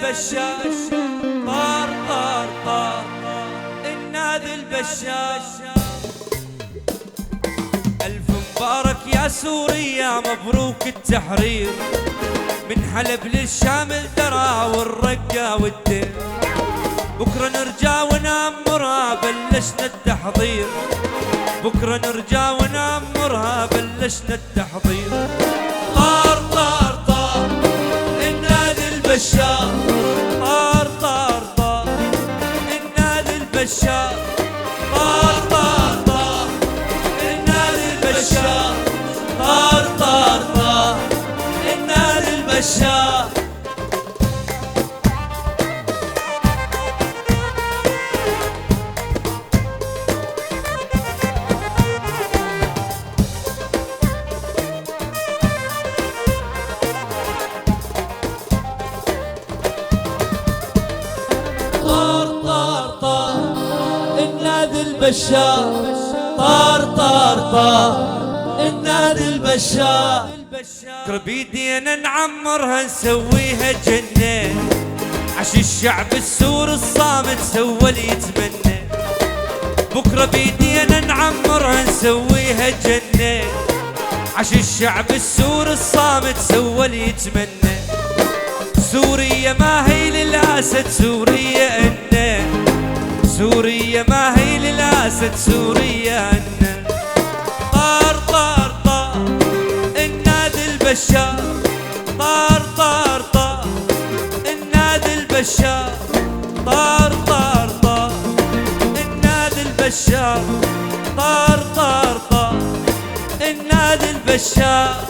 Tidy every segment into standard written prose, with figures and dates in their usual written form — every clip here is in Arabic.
البشاش طار طار طار النادي البشاش. ألف مبارك يا سوريا مبروك التحرير، من حلب للشام الدرا والرقة والدير، بكرة نرجع ونأمرها بلشنا التحضير، بكرة نرجع ونأمرها بلشنا التحضير. طار طار طار النادي البشار، طار طار طار النادي البشار، طار طار طار النادي البشار، طار طار طار النادي البشار. طار طار طار النادي البشار، طار طار طار النادي البشار. بكرة بيدينا نعمرها نسويها جنة، عش الشعب السوري الصامت سوى اللي يتمنى. بكرة بيدينا نعمرها نسويها جنة، عش الشعب السوري الصامت سوى اللي يتمنى. سوريا ما هي للأسد سوريا إنه، سوريا ما هي للأسد سوريا إنه. طار طار طار النادي البشار، طار طار طار النادي البشار، طار طار طار النادي البشار، طار طار طار النادي البشار.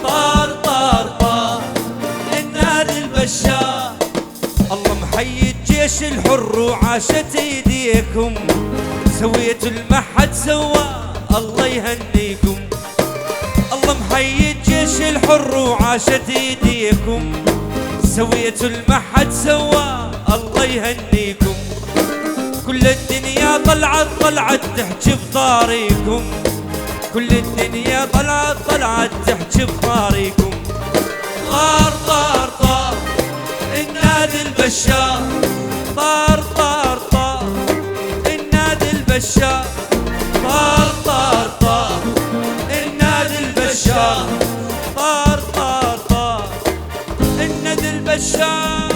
طار طار طار النادي البشار. الله محيي الجيش الحر وعاشت ايديكم، سويتوا المحد سوا الله يهنيكم. الله محيي الجيش الحر وعاشت ايديكم، سويتوا المحد سوا الله يهنيكم. كل الدنيا طلعت طلعت تحكي بطاريكم، كل الدنيا طلعت طلعت تحكي بطاريكم. طار طار طار النادي البشار، طار طار طار النادي البشار، طار طار طار النادي البشار، طار طار طار النادي البشار.